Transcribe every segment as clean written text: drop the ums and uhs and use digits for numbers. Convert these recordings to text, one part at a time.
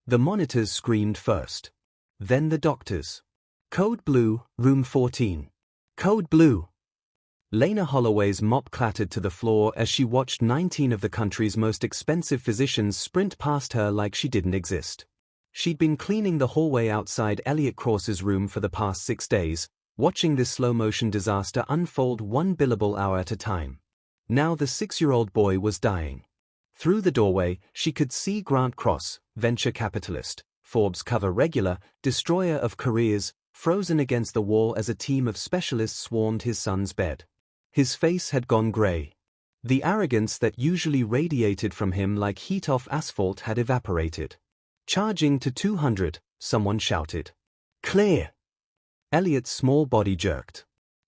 The monitors screamed first. Then the doctors. Code blue, room 14. Code blue. Lena Holloway's mop clattered to the floor as she watched 19 of the country's most expensive physicians sprint past her like she didn't exist. She'd been cleaning the hallway outside Elliot Cross's room for the past 6 days, watching this slow-motion disaster unfold one billable hour at a time. Now the 6-year-old boy was dying. Through the doorway, she could see Grant Cross, venture capitalist, Forbes cover regular, destroyer of careers, frozen against the wall as a team of specialists swarmed his son's bed. His face had gone gray. The arrogance that usually radiated from him like heat off asphalt had evaporated. Charging to 200, someone shouted. Clear! Elliot's small body jerked.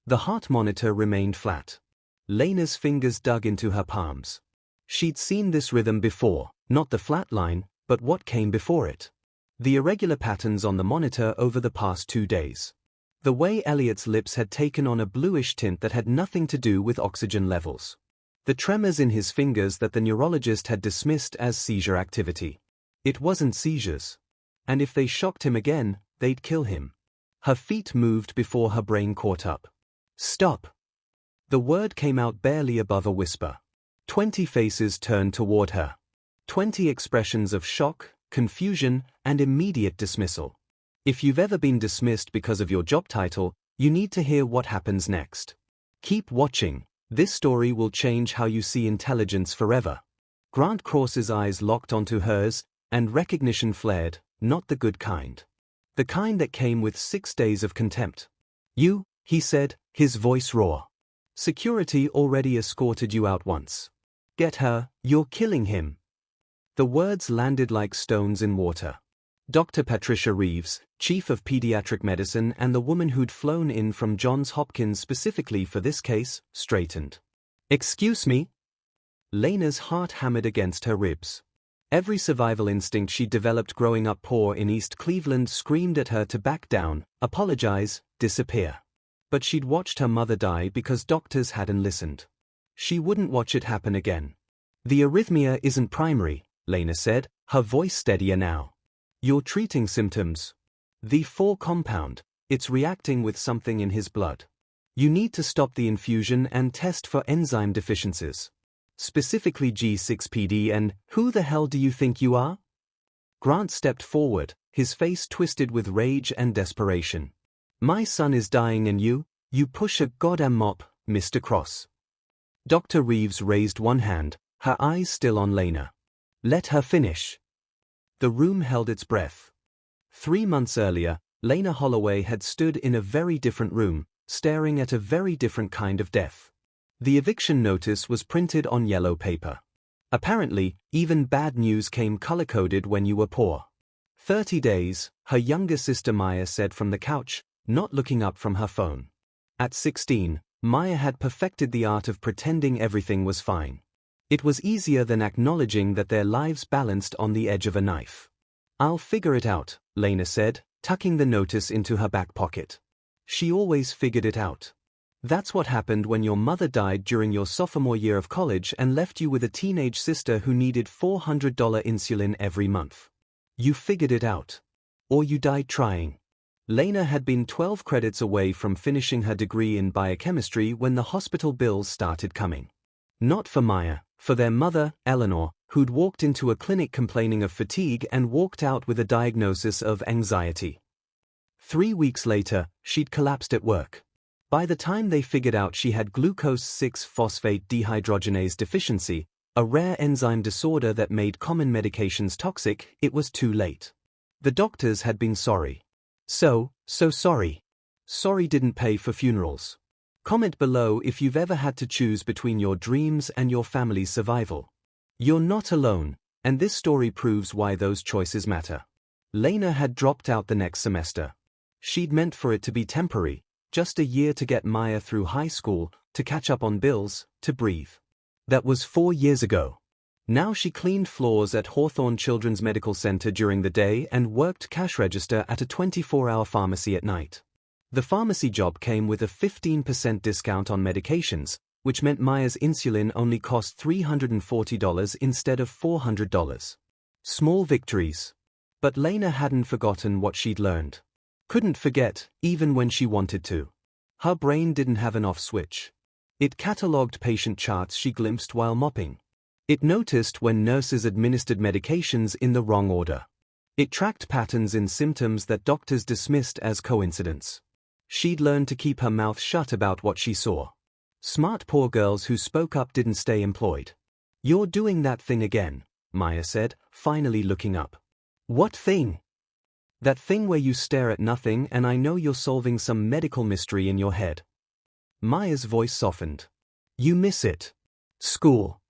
The heart monitor remained flat. Lena's fingers dug into her palms. She'd seen this rhythm before, not the flat line, but what came before it. The irregular patterns on the monitor over the past 2 days. The way Elliot's lips had taken on a bluish tint that had nothing to do with oxygen levels. The tremors in his fingers that the neurologist had dismissed as seizure activity. It wasn't seizures. And if they shocked him again, they'd kill him. Her feet moved before her brain caught up. Stop! The word came out barely above a whisper. 20 faces turned toward her. 20 expressions of shock, confusion, and immediate dismissal. If you've ever been dismissed because of your job title, you need to hear what happens next. Keep watching. This story will change how you see intelligence forever. Grant Cross's eyes locked onto hers, and recognition flared, not the good kind. The kind that came with 6 days of contempt. You, he said, his voice raw. Security already escorted you out once. Get her, you're killing him. The words landed like stones in water. Dr. Patricia Reeves, chief of pediatric medicine and the woman who'd flown in from Johns Hopkins specifically for this case, straightened. Excuse me? Lena's heart hammered against her ribs. Every survival instinct she'd developed growing up poor in East Cleveland screamed at her to back down, apologize, disappear. But she'd watched her mother die because doctors hadn't listened. She wouldn't watch it happen again. The arrhythmia isn't primary, Lena said, her voice steadier now. You're treating symptoms. The 4 compound, it's reacting with something in his blood. You need to stop the infusion and test for enzyme deficiencies. Specifically G6PD and, who the hell do you think you are? Grant stepped forward, his face twisted with rage and desperation. My son is dying and you push a goddamn mop, Mr. Cross. Dr. Reeves raised one hand, her eyes still on Lena. Let her finish. The room held its breath. 3 months earlier, Lena Holloway had stood in a very different room, staring at a very different kind of death. The eviction notice was printed on yellow paper. Apparently, even bad news came color-coded when you were poor. 30 days, her younger sister Maya said from the couch, not looking up from her phone. At 16, Maya had perfected the art of pretending everything was fine. It was easier than acknowledging that their lives balanced on the edge of a knife. I'll figure it out, Lena said, tucking the notice into her back pocket. She always figured it out. That's what happened when your mother died during your sophomore year of college and left you with a teenage sister who needed $400 insulin every month. You figured it out. Or you died trying. Lena had been 12 credits away from finishing her degree in biochemistry when the hospital bills started coming. Not for Maya, for their mother, Eleanor, who'd walked into a clinic complaining of fatigue and walked out with a diagnosis of anxiety. 3 weeks later, she'd collapsed at work. By the time they figured out she had glucose 6-phosphate dehydrogenase deficiency, a rare enzyme disorder that made common medications toxic, it was too late. The doctors had been sorry. So sorry. Sorry didn't pay for funerals. Comment below if you've ever had to choose between your dreams and your family's survival. You're not alone, and this story proves why those choices matter. Lena had dropped out the next semester. She'd meant for it to be temporary, just a year to get Maya through high school, to catch up on bills, to breathe. That was 4 years ago. Now she cleaned floors at Hawthorne Children's Medical Center during the day and worked cash register at a 24-hour pharmacy at night. The pharmacy job came with a 15% discount on medications, which meant Maya's insulin only cost $340 instead of $400. Small victories. But Lena hadn't forgotten what she'd learned. Couldn't forget, even when she wanted to. Her brain didn't have an off switch. It catalogued patient charts she glimpsed while mopping. It noticed when nurses administered medications in the wrong order. It tracked patterns in symptoms that doctors dismissed as coincidence. She'd learned to keep her mouth shut about what she saw. Smart poor girls who spoke up didn't stay employed. "You're doing that thing again," Maya said, finally looking up. "What thing?" "That thing where you stare at nothing and I know you're solving some medical mystery in your head." Maya's voice softened. "You miss it. School."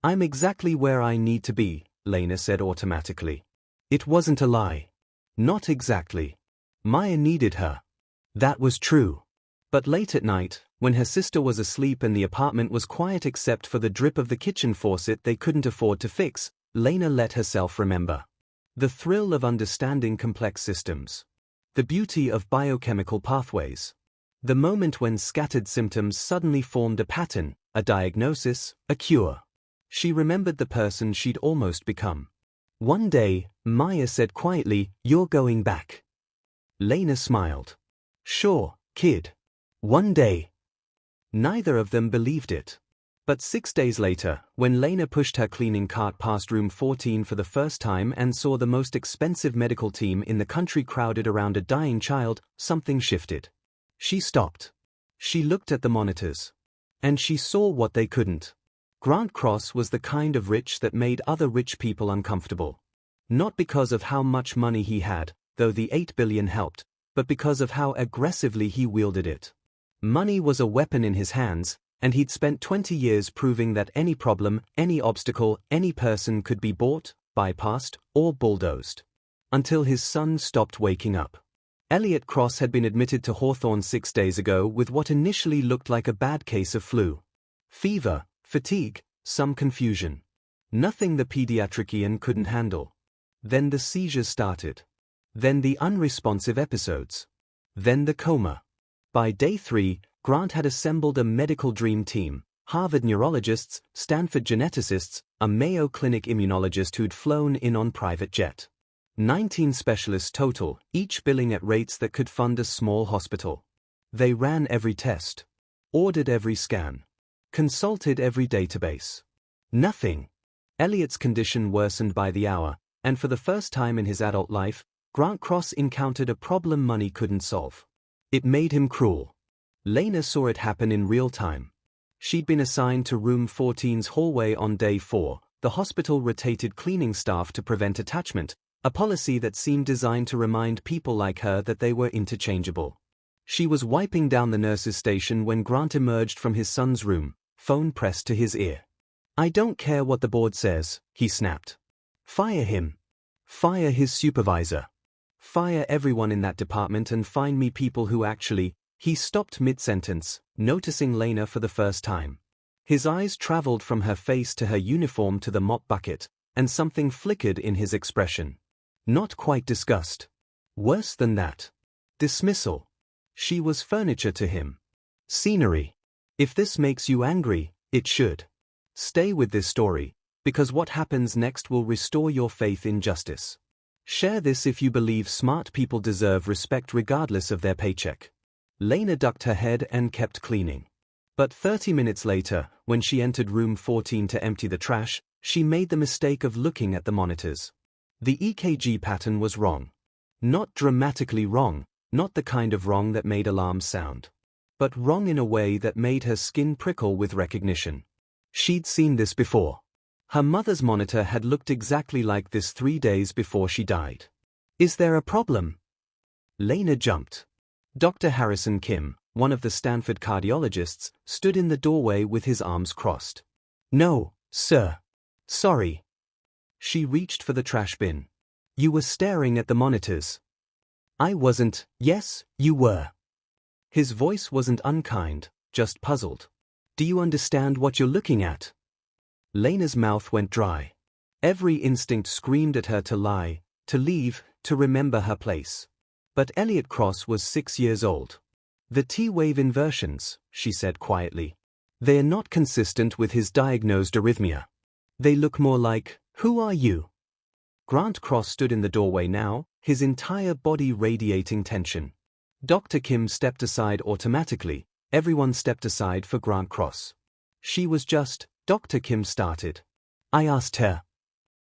"I'm exactly where I need to be," Lena said automatically. It wasn't a lie. Not exactly. Maya needed her. That was true. But late at night, when her sister was asleep and the apartment was quiet except for the drip of the kitchen faucet they couldn't afford to fix, Lena let herself remember. The thrill of understanding complex systems. The beauty of biochemical pathways. The moment when scattered symptoms suddenly formed a pattern, a diagnosis, a cure. She remembered the person she'd almost become. One day, Maya said quietly, "You're going back." Lena smiled. "Sure, kid. One day." Neither of them believed it. But 6 days later, when Lena pushed her cleaning cart past room 14 for the first time and saw the most expensive medical team in the country crowded around a dying child, something shifted. She stopped. She looked at the monitors. And she saw what they couldn't. Grant Cross was the kind of rich that made other rich people uncomfortable. Not because of how much money he had, though the $8 billion helped, but because of how aggressively he wielded it. Money was a weapon in his hands, and he'd spent 20 years proving that any problem, any obstacle, any person could be bought, bypassed, or bulldozed. Until his son stopped waking up. Elliot Cross had been admitted to Hawthorne 6 days ago with what initially looked like a bad case of flu. Fever, fatigue, some confusion. Nothing the pediatrician couldn't handle. Then the seizures started. Then the unresponsive episodes. Then the coma. By day 3, Grant had assembled a medical dream team, Harvard neurologists, Stanford geneticists, a Mayo Clinic immunologist who'd flown in on private jet. 19 specialists total, each billing at rates that could fund a small hospital. They ran every test. Ordered every scan. Consulted every database. Nothing. Elliot's condition worsened by the hour, and for the first time in his adult life, Grant Cross encountered a problem money couldn't solve. It made him cruel. Lena saw it happen in real time. She'd been assigned to room 14's hallway on day 4. The hospital rotated cleaning staff to prevent attachment, a policy that seemed designed to remind people like her that they were interchangeable. She was wiping down the nurse's station when Grant emerged from his son's room, phone pressed to his ear. "I don't care what the board says," he snapped. "Fire him. Fire his supervisor. Fire everyone in that department and find me people who actually—" He stopped mid-sentence, noticing Lena for the first time. His eyes traveled from her face to her uniform to the mop bucket, and something flickered in his expression. Not quite disgust. Worse than that. Dismissal. She was furniture to him. Scenery. If this makes you angry, it should. Stay with this story, because what happens next will restore your faith in justice. Share this if you believe smart people deserve respect regardless of their paycheck. Lena ducked her head and kept cleaning. But 30 minutes later, when she entered room 14 to empty the trash, she made the mistake of looking at the monitors. The EKG pattern was wrong. Not dramatically wrong, not the kind of wrong that made alarms sound. But wrong in a way that made her skin prickle with recognition. She'd seen this before. Her mother's monitor had looked exactly like this 3 days before she died. "Is there a problem?" Lena jumped. Dr. Harrison Kim, one of the Stanford cardiologists, stood in the doorway with his arms crossed. "No, sir. Sorry." She reached for the trash bin. "You were staring at the monitors." "I wasn't." "Yes, you were." His voice wasn't unkind, just puzzled. "Do you understand what you're looking at?" Lena's mouth went dry. Every instinct screamed at her to lie, to leave, to remember her place. But Elliot Cross was 6 years old. "The T-wave inversions," she said quietly. "They're not consistent with his diagnosed arrhythmia. They look more like, who are you?" Grant Cross stood in the doorway now, his entire body radiating tension. Dr. Kim stepped aside automatically. Everyone stepped aside for Grant Cross. She was just, Dr. Kim started. I asked her.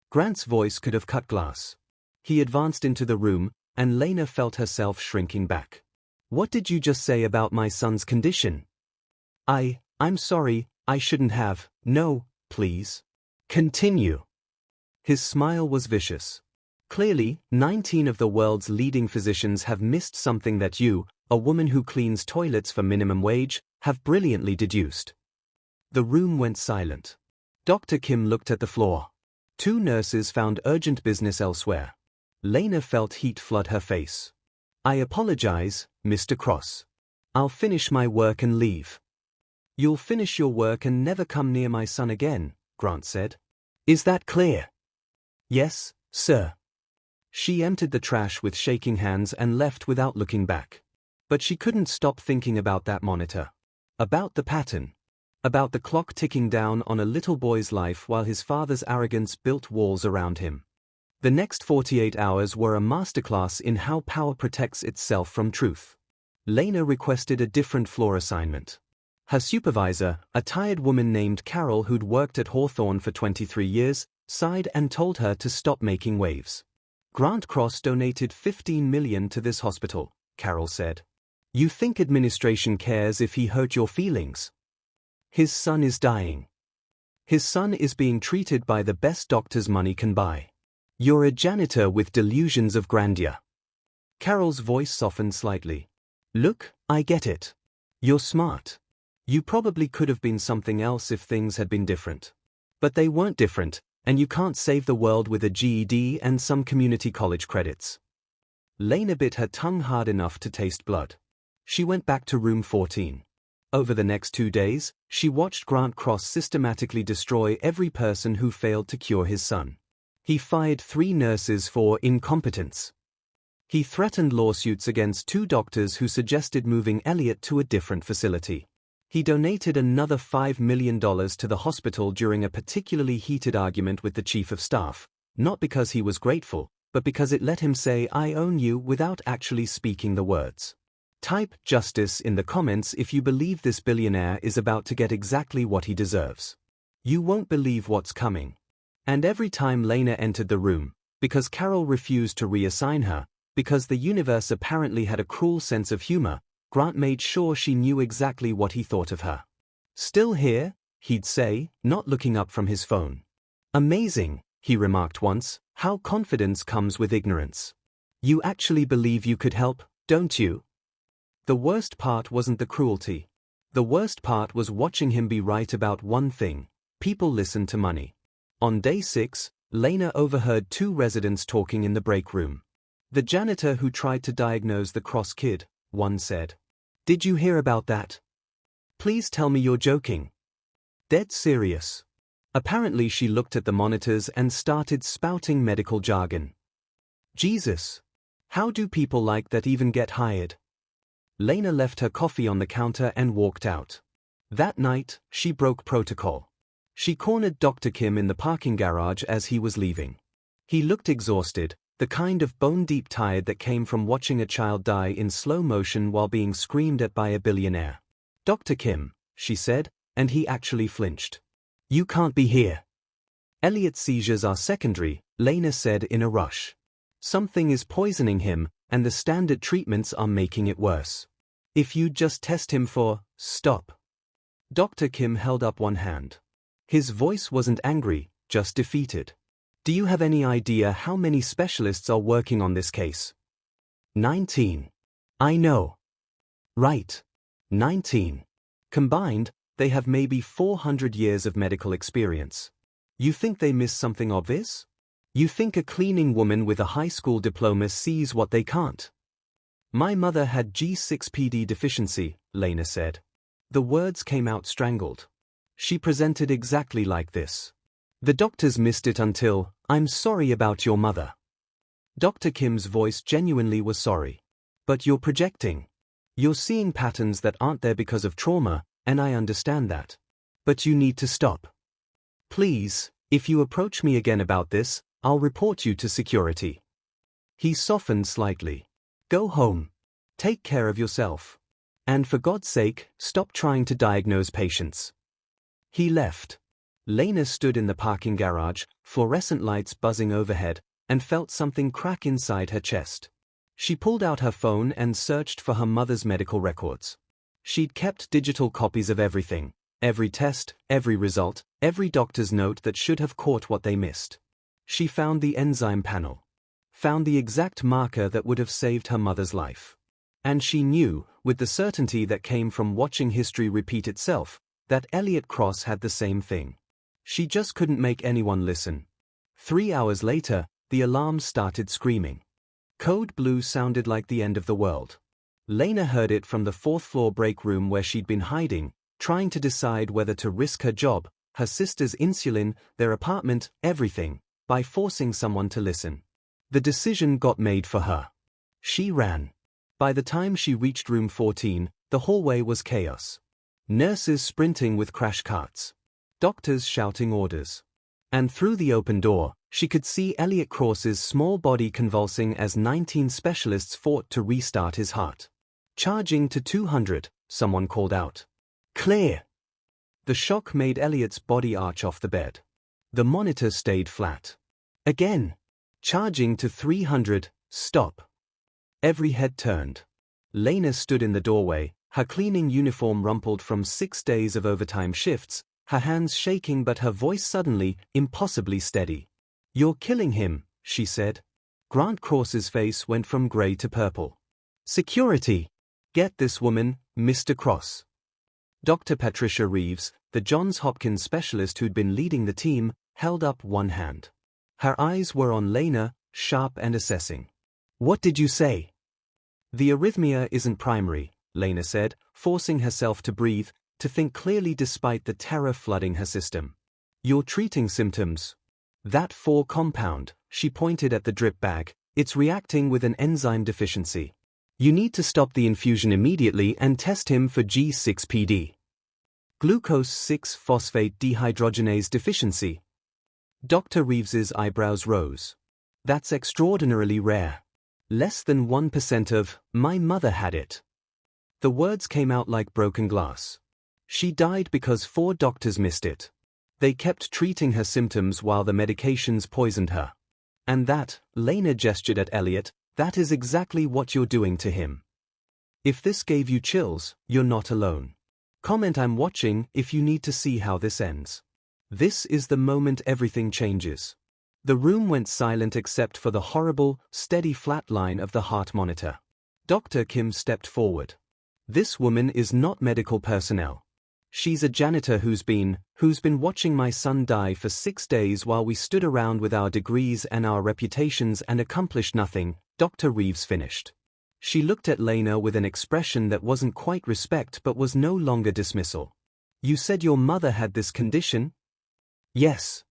Grant's voice could have cut glass. He advanced into the room, and Lena felt herself shrinking back. What did you just say about my son's condition? I'm sorry, I shouldn't have. No, please. Continue. His smile was vicious. Clearly, 19 of the world's leading physicians have missed something that you, a woman who cleans toilets for minimum wage, have brilliantly deduced. The room went silent. Dr. Kim looked at the floor. 2 nurses found urgent business elsewhere. Lena felt heat flood her face. I apologize, Mr. Cross. I'll finish my work and leave. You'll finish your work and never come near my son again, Grant said. Is that clear? Yes, sir. She emptied the trash with shaking hands and left without looking back. But she couldn't stop thinking about that monitor. About the pattern. About the clock ticking down on a little boy's life while his father's arrogance built walls around him. The next 48 hours were a masterclass in how power protects itself from truth. Lena requested a different floor assignment. Her supervisor, a tired woman named Carol who'd worked at Hawthorne for 23 years, sighed and told her to stop making waves. Grant Cross donated $15 million to this hospital, Carol said. You think administration cares if he hurt your feelings? His son is dying. His son is being treated by the best doctors money can buy. You're a janitor with delusions of grandeur. Carol's voice softened slightly. Look, I get it. You're smart. You probably could have been something else if things had been different. But they weren't different, and you can't save the world with a GED and some community college credits. Lena bit her tongue hard enough to taste blood. She went back to room 14. Over the next 2 days, she watched Grant Cross systematically destroy every person who failed to cure his son. He fired 3 nurses for incompetence. He threatened lawsuits against 2 doctors who suggested moving Elliot to a different facility. He donated another $5 million to the hospital during a particularly heated argument with the chief of staff, not because he was grateful, but because it let him say "I own you" without actually speaking the words. Type "justice" in the comments if you believe this billionaire is about to get exactly what he deserves. You won't believe what's coming. And every time Lena entered the room, because Carol refused to reassign her, because the universe apparently had a cruel sense of humor, Grant made sure she knew exactly what he thought of her. Still here? He'd say, not looking up from his phone. Amazing, he remarked once, how confidence comes with ignorance. You actually believe you could help, don't you? The worst part wasn't the cruelty. The worst part was watching him be right about one thing: people listen to money. On day 6, Lena overheard 2 residents talking in the break room. The janitor who tried to diagnose the cross kid, one said. Did you hear about that? Please tell me you're joking. Dead serious. Apparently she looked at the monitors and started spouting medical jargon. Jesus. How do people like that even get hired? Lena left her coffee on the counter and walked out. That night, she broke protocol. She cornered Dr. Kim in the parking garage as he was leaving. He looked exhausted, the kind of bone-deep tired that came from watching a child die in slow motion while being screamed at by a billionaire. Dr. Kim, she said, and he actually flinched. You can't be here. Elliot's seizures are secondary, Lena said in a rush. Something is poisoning him, and the standard treatments are making it worse. If you'd just test him for, stop. Dr. Kim held up one hand. His voice wasn't angry, just defeated. Do you have any idea how many specialists are working on this case? 19. I know. Right. 19. Combined, they have maybe 400 years of medical experience. You think they miss something obvious? You think a cleaning woman with a high school diploma sees what they can't? My mother had G6PD deficiency, Lena said. The words came out strangled. She presented exactly like this. The doctors missed it until, I'm sorry about your mother. Dr. Kim's voice genuinely was sorry. But you're projecting. You're seeing patterns that aren't there because of trauma, and I understand that. But you need to stop. Please, if you approach me again about this, I'll report you to security. He softened slightly. Go home. Take care of yourself. And for God's sake, stop trying to diagnose patients. He left. Lena stood in the parking garage, fluorescent lights buzzing overhead, and felt something crack inside her chest. She pulled out her phone and searched for her mother's medical records. She'd kept digital copies of everything, every test, every result, every doctor's note that should have caught what they missed. She found the enzyme panel. Found the exact marker that would have saved her mother's life. And she knew, with the certainty that came from watching history repeat itself, that Elliot Cross had the same thing. She just couldn't make anyone listen. 3 hours later, the alarm started screaming. Code Blue sounded like the end of the world. Lena heard it from the 4th-floor break room where she'd been hiding, trying to decide whether to risk her job, her sister's insulin, their apartment, everything, by forcing someone to listen. The decision got made for her. She ran. By the time she reached room 14, the hallway was chaos. Nurses sprinting with crash carts. Doctors shouting orders. And through the open door, she could see Elliot Cross's small body convulsing as 19 specialists fought to restart his heart. Charging to 200, someone called out. Clear! The shock made Elliot's body arch off the bed. The monitor stayed flat. Again. Charging to 300, stop. Every head turned. Lena stood in the doorway, her cleaning uniform rumpled from 6 days of overtime shifts, her hands shaking but her voice suddenly, impossibly steady. You're killing him, she said. Grant Cross's face went from gray to purple. Security! Get this woman, Mr. Cross. Dr. Patricia Reeves, the Johns Hopkins specialist who'd been leading the team, held up one hand. Her eyes were on Lena, sharp and assessing. What did you say? The arrhythmia isn't primary, Lena said, forcing herself to breathe, to think clearly despite the terror flooding her system. You're treating symptoms. That 4 compound, she pointed at the drip bag, it's reacting with an enzyme deficiency. You need to stop the infusion immediately and test him for G6PD. Glucose 6-phosphate dehydrogenase deficiency. Dr. Reeves's eyebrows rose. That's extraordinarily rare. Less than 1% of, my mother had it. The words came out like broken glass. She died because 4 doctors missed it. They kept treating her symptoms while the medications poisoned her. And that, Lena gestured at Elliot, that is exactly what you're doing to him. If this gave you chills, you're not alone. Comment I'm watching if you need to see how this ends. This is the moment everything changes. The room went silent except for the horrible, steady flat line of the heart monitor. Dr. Kim stepped forward. This woman is not medical personnel. She's a janitor who's been watching my son die for 6 days while we stood around with our degrees and our reputations and accomplished nothing, Dr. Reeves finished. She looked at Lena with an expression that wasn't quite respect but was no longer dismissal. You said your mother had this condition? Yes.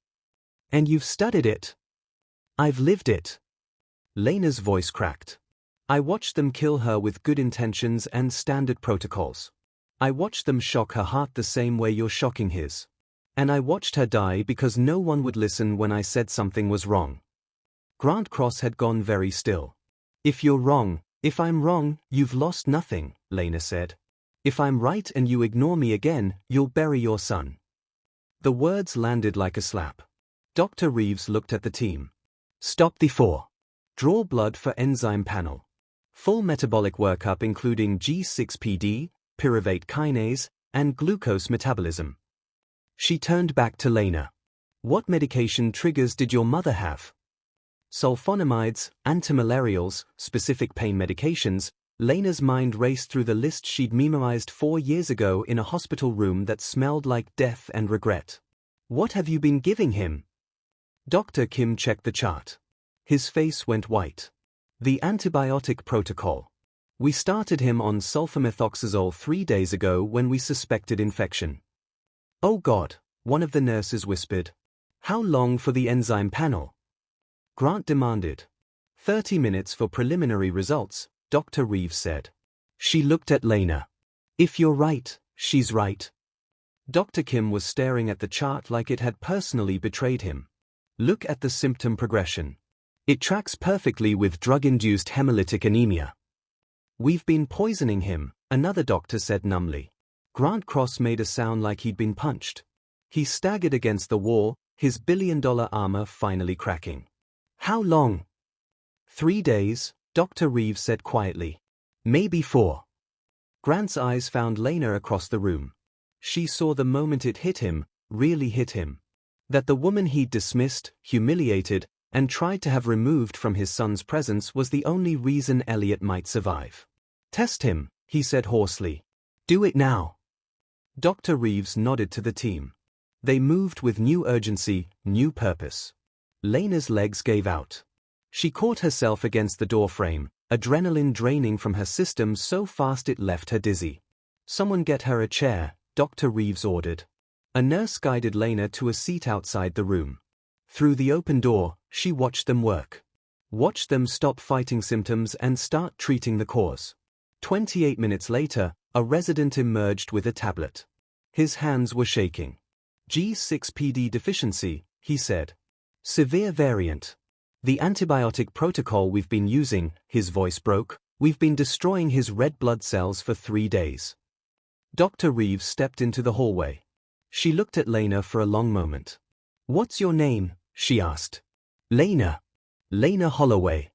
And you've studied it. I've lived it. Lena's voice cracked. I watched them kill her with good intentions and standard protocols. I watched them shock her heart the same way you're shocking his. And I watched her die because no one would listen when I said something was wrong. Grant Cross had gone very still. If you're wrong, if I'm wrong, you've lost nothing, Lena said. If I'm right and you ignore me again, you'll bury your son. The words landed like a slap. Dr. Reeves looked at the team. Stop the 4. Draw blood for enzyme panel. Full metabolic workup including G6PD, pyruvate kinase, and glucose metabolism. She turned back to Lena. What medication triggers did your mother have? Sulfonamides, antimalarials, specific pain medications. Lena's mind raced through the list she'd memorized 4 years ago in a hospital room that smelled like death and regret. What have you been giving him? Dr. Kim checked the chart. His face went white. The antibiotic protocol. We started him on sulfamethoxazole 3 days ago when we suspected infection. Oh God, one of the nurses whispered. How long for the enzyme panel? Grant demanded. 30 minutes for preliminary results, Dr. Reeves said. She looked at Lena. If you're right, she's right. Dr. Kim was staring at the chart like it had personally betrayed him. Look at the symptom progression. It tracks perfectly with drug-induced hemolytic anemia. We've been poisoning him, another doctor said numbly. Grant Cross made a sound like he'd been punched. He staggered against the wall, his billion-dollar armor finally cracking. How long? 3 days, Dr. Reeves said quietly. Maybe 4. Grant's eyes found Lena across the room. She saw the moment it hit him, really hit him. That the woman he'd dismissed, humiliated, and tried to have removed from his son's presence was the only reason Elliot might survive. Test him, he said hoarsely. Do it now. Dr. Reeves nodded to the team. They moved with new urgency, new purpose. Lena's legs gave out. She caught herself against the door frame, adrenaline draining from her system so fast it left her dizzy. Someone get her a chair, Dr. Reeves ordered. A nurse guided Lena to a seat outside the room. Through the open door, she watched them work. Watched them stop fighting symptoms and start treating the cause. 28 minutes later, a resident emerged with a tablet. His hands were shaking. G6PD deficiency, he said. Severe variant. The antibiotic protocol we've been using, his voice broke, we've been destroying his red blood cells for 3 days. Dr. Reeves stepped into the hallway. She looked at Lena for a long moment. What's your name? She asked. Lena. Lena Holloway.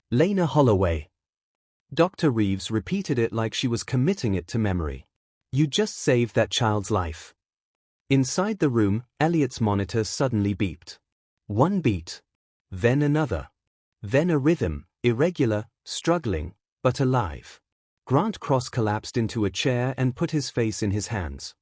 Lena Holloway. Dr. Reeves repeated it like she was committing it to memory. You just saved that child's life. Inside the room, Elliot's monitor suddenly beeped. One beat. Then another. Then a rhythm, irregular, struggling, but alive. Grant Cross collapsed into a chair and put his face in his hands.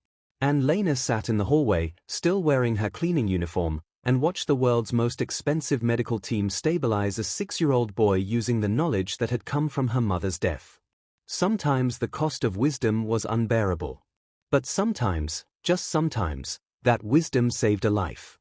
And Lena sat in the hallway, still wearing her cleaning uniform, and watched the world's most expensive medical team stabilize a 6-year-old boy using the knowledge that had come from her mother's death. Sometimes the cost of wisdom was unbearable. But sometimes, just sometimes, that wisdom saved a life.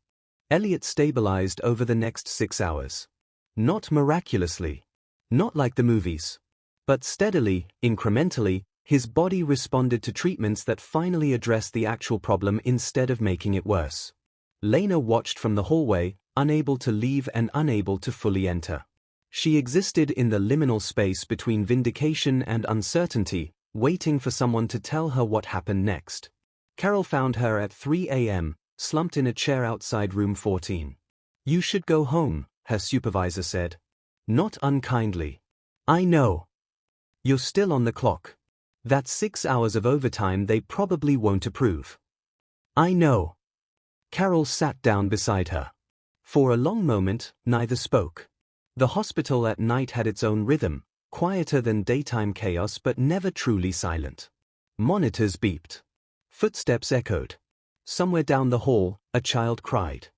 Elliot stabilized over the next 6 hours. Not miraculously. Not like the movies. But steadily, incrementally, his body responded to treatments that finally addressed the actual problem instead of making it worse. Lena watched from the hallway, unable to leave and unable to fully enter. She existed in the liminal space between vindication and uncertainty, waiting for someone to tell her what happened next. Carol found her at 3 a.m., slumped in a chair outside room 14. You should go home, her supervisor said. Not unkindly. I know. You're still on the clock. That's 6 hours of overtime they probably won't approve. I know. Carol sat down beside her. For a long moment, neither spoke. The hospital at night had its own rhythm, quieter than daytime chaos but never truly silent. Monitors beeped. Footsteps echoed. Somewhere down the hall, a child cried.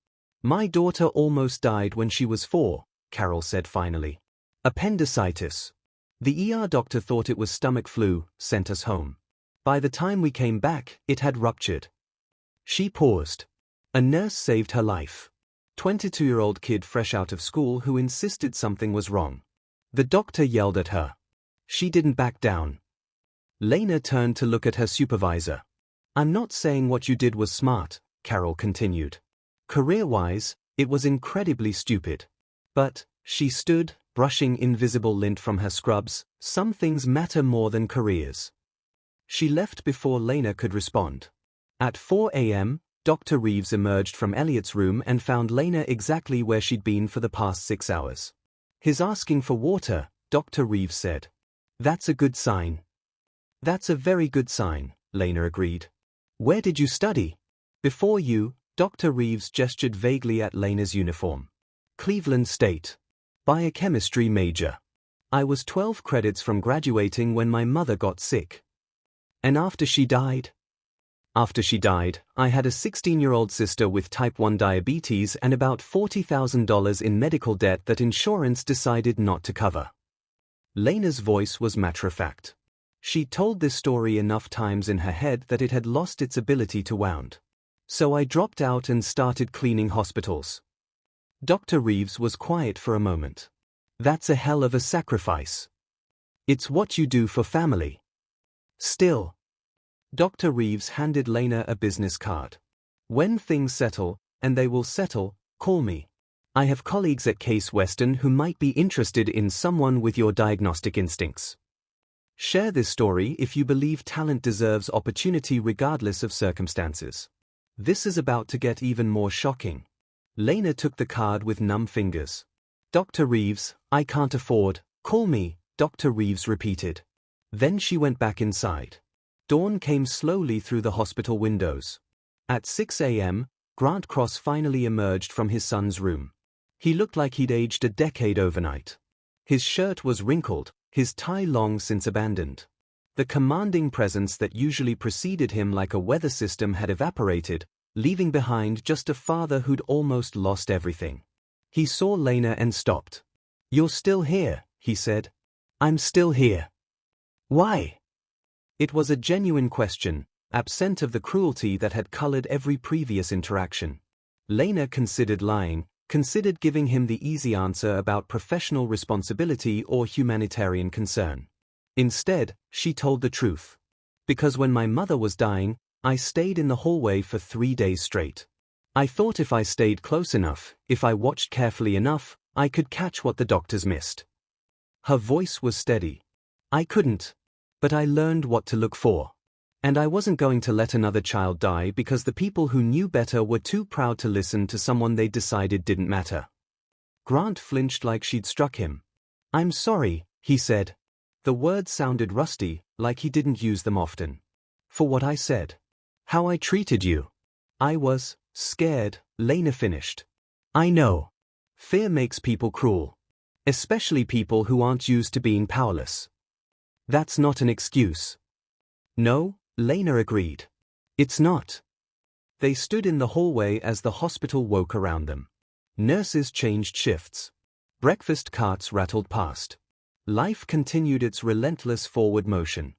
My daughter almost died when she was 4, Carol said finally. Appendicitis. The ER doctor thought it was stomach flu, sent us home. By the time we came back, it had ruptured. She paused. A nurse saved her life. 22-year-old kid fresh out of school who insisted something was wrong. The doctor yelled at her. She didn't back down. Lena turned to look at her supervisor. I'm not saying what you did was smart, Carol continued. Career-wise, it was incredibly stupid. But, she stood, brushing invisible lint from her scrubs, some things matter more than careers. She left before Lena could respond. At 4 a.m., Dr. Reeves emerged from Elliot's room and found Lena exactly where she'd been for the past 6 hours. His asking for water, Dr. Reeves said. That's a good sign. That's a very good sign, Lena agreed. Where did you study? Before you, Dr. Reeves gestured vaguely at Lena's uniform. Cleveland State. Biochemistry major. I was 12 credits from graduating when my mother got sick. And after she died? After she died, I had a 16-year-old sister with type 1 diabetes and about $40,000 in medical debt that insurance decided not to cover. Lena's voice was matter-of-fact. She told this story enough times in her head that it had lost its ability to wound. So I dropped out and started cleaning hospitals. Dr. Reeves was quiet for a moment. That's a hell of a sacrifice. It's what you do for family. Still. Dr. Reeves handed Lena a business card. When things settle, and they will settle, call me. I have colleagues at Case Western who might be interested in someone with your diagnostic instincts. Share this story if you believe talent deserves opportunity regardless of circumstances. This is about to get even more shocking. Lena took the card with numb fingers. Dr. Reeves, I can't afford, call me, Dr. Reeves repeated. Then she went back inside. Dawn came slowly through the hospital windows. At 6 a.m., Grant Cross finally emerged from his son's room. He looked like he'd aged a decade overnight. His shirt was wrinkled, his tie long since abandoned. The commanding presence that usually preceded him like a weather system had evaporated, leaving behind just a father who'd almost lost everything. He saw Lena and stopped. You're still here, he said. I'm still here. Why? It was a genuine question, absent of the cruelty that had colored every previous interaction. Lena considered lying, considered giving him the easy answer about professional responsibility or humanitarian concern. Instead, she told the truth. Because when my mother was dying, I stayed in the hallway for 3 days straight. I thought if I stayed close enough, if I watched carefully enough, I could catch what the doctors missed. Her voice was steady. I couldn't. But I learned what to look for. And I wasn't going to let another child die because the people who knew better were too proud to listen to someone they decided didn't matter. Grant flinched like she'd struck him. I'm sorry, he said. The words sounded rusty, like he didn't use them often. For what I said. How I treated you. I was scared, Lena finished. I know. Fear makes people cruel. Especially people who aren't used to being powerless. That's not an excuse. No, Lena agreed. It's not. They stood in the hallway as the hospital woke around them. Nurses changed shifts. Breakfast carts rattled past. Life continued its relentless forward motion.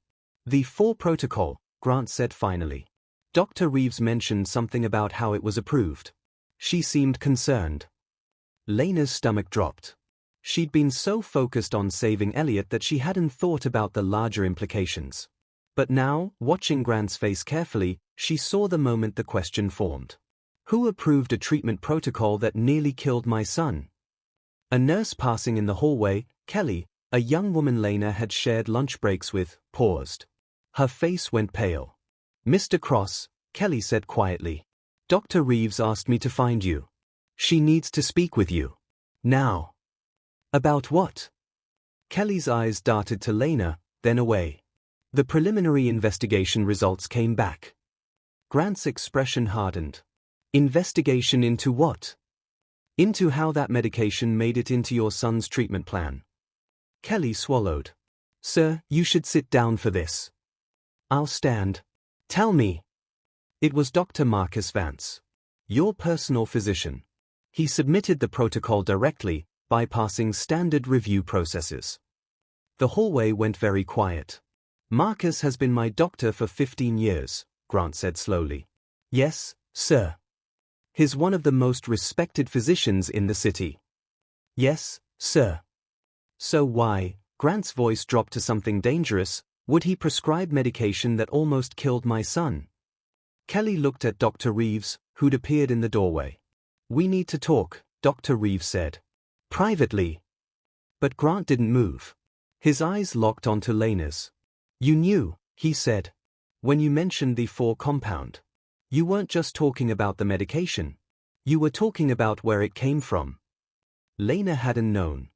The 4 protocol, Grant said finally. Dr. Reeves mentioned something about how it was approved. She seemed concerned. Lena's stomach dropped. She'd been so focused on saving Elliot that she hadn't thought about the larger implications. But now, watching Grant's face carefully, she saw the moment the question formed. Who approved a treatment protocol that nearly killed my son? A nurse passing in the hallway, Kelly, a young woman Lena had shared lunch breaks with, paused. Her face went pale. Mr. Cross, Kelly said quietly. Dr. Reeves asked me to find you. She needs to speak with you. Now. About what? Kelly's eyes darted to Lena, then away. The preliminary investigation results came back. Grant's expression hardened. Investigation into what? Into how that medication made it into your son's treatment plan. Kelly swallowed. Sir, you should sit down for this. I'll stand. Tell me. It was Dr. Marcus Vance. Your personal physician. He submitted the protocol directly, bypassing standard review processes. The hallway went very quiet. Marcus has been my doctor for 15 years, Grant said slowly. Yes, sir. He's one of the most respected physicians in the city. Yes, sir. So why, Grant's voice dropped to something dangerous, would he prescribe medication that almost killed my son? Kelly looked at Dr. Reeves, who'd appeared in the doorway. We need to talk, Dr. Reeves said. Privately. But Grant didn't move. His eyes locked onto Lena's. You knew, he said. When you mentioned the 4 compound. You weren't just talking about the medication. You were talking about where it came from. Lena hadn't known.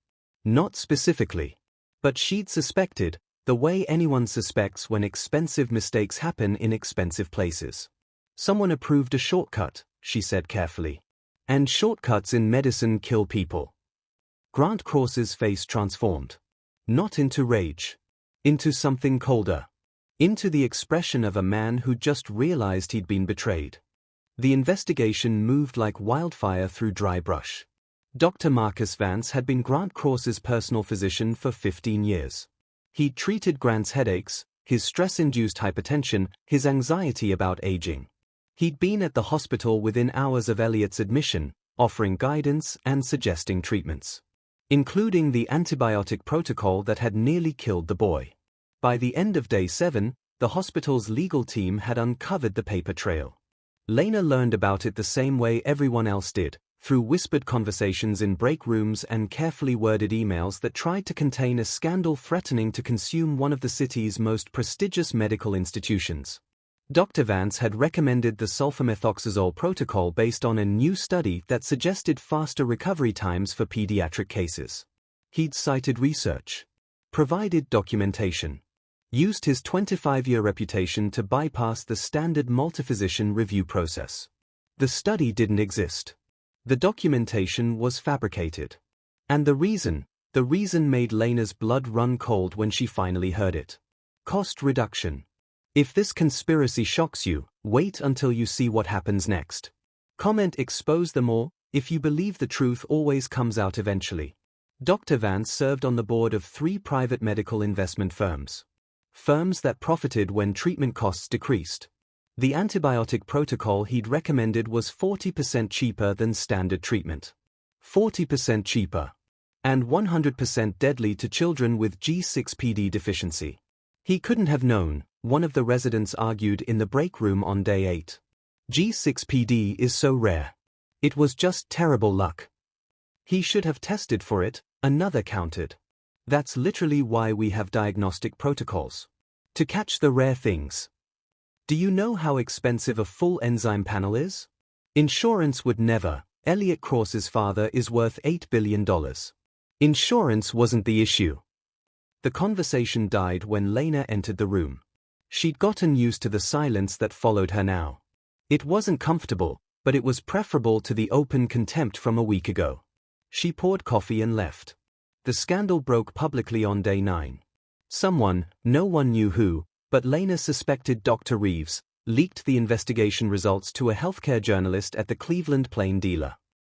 Not specifically. But she'd suspected, the way anyone suspects when expensive mistakes happen in expensive places. Someone approved a shortcut, she said carefully. And shortcuts in medicine kill people. Grant Cross's face transformed. Not into rage. Into something colder. Into the expression of a man who just realized he'd been betrayed. The investigation moved like wildfire through dry brush. Dr. Marcus Vance had been Grant Cross's personal physician for 15 years. He'd treated Grant's headaches, his stress-induced hypertension, his anxiety about aging. He'd been at the hospital within hours of Elliot's admission, offering guidance and suggesting treatments. Including the antibiotic protocol that had nearly killed the boy. By the end of day 7, the hospital's legal team had uncovered the paper trail. Lena learned about it the same way everyone else did, through whispered conversations in break rooms and carefully worded emails that tried to contain a scandal threatening to consume one of the city's most prestigious medical institutions. Dr. Vance had recommended the sulfamethoxazole protocol based on a new study that suggested faster recovery times for pediatric cases. He'd cited research, provided documentation, used his 25-year reputation to bypass the standard multi-physician review process. The study didn't exist. The documentation was fabricated. And the reason made Lena's blood run cold when she finally heard it. Cost reduction. If this conspiracy shocks you, wait until you see what happens next. Comment expose them all. If you believe the truth always comes out eventually. Dr. Vance served on the board of 3 private medical investment firms. Firms that profited when treatment costs decreased. The antibiotic protocol he'd recommended was 40% cheaper than standard treatment. 40% cheaper. And 100% deadly to children with G6PD deficiency. He couldn't have known, one of the residents argued in the break room on day 8. G6PD is so rare. It was just terrible luck. He should have tested for it, another countered. That's literally why we have diagnostic protocols. To catch the rare things. Do you know how expensive a full enzyme panel is? Insurance would never. Elliot Cross's father is worth $8 billion. Insurance wasn't the issue. The conversation died when Lena entered the room. She'd gotten used to the silence that followed her now. It wasn't comfortable, but it was preferable to the open contempt from a week ago. She poured coffee and left. The scandal broke publicly on day 9. Someone, no one knew who, but Lena suspected Dr. Reeves, leaked the investigation results to a healthcare journalist at the Cleveland Plain Dealer.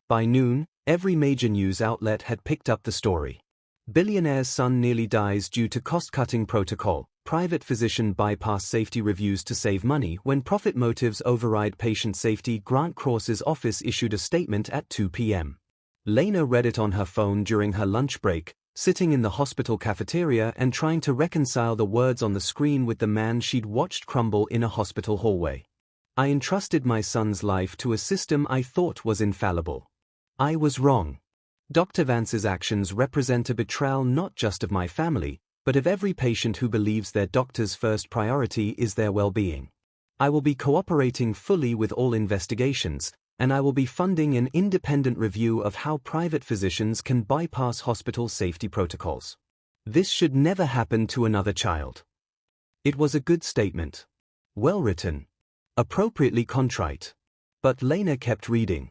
By noon, every major news outlet had picked up the story. Billionaire's son nearly dies due to cost-cutting protocol. Private physician bypass safety reviews to save money when profit motives override patient safety. Grant Cross's office issued a statement at 2 p.m. Lena read it on her phone during her lunch break, sitting in the hospital cafeteria and trying to reconcile the words on the screen with the man she'd watched crumble in a hospital hallway. I entrusted my son's life to a system I thought was infallible. I was wrong. Dr. Vance's actions represent a betrayal not just of my family, but of every patient who believes their doctor's first priority is their well-being. I will be cooperating fully with all investigations, and I will be funding an independent review of how private physicians can bypass hospital safety protocols. This should never happen to another child. It was a good statement. Well written. Appropriately contrite. But Lena kept reading.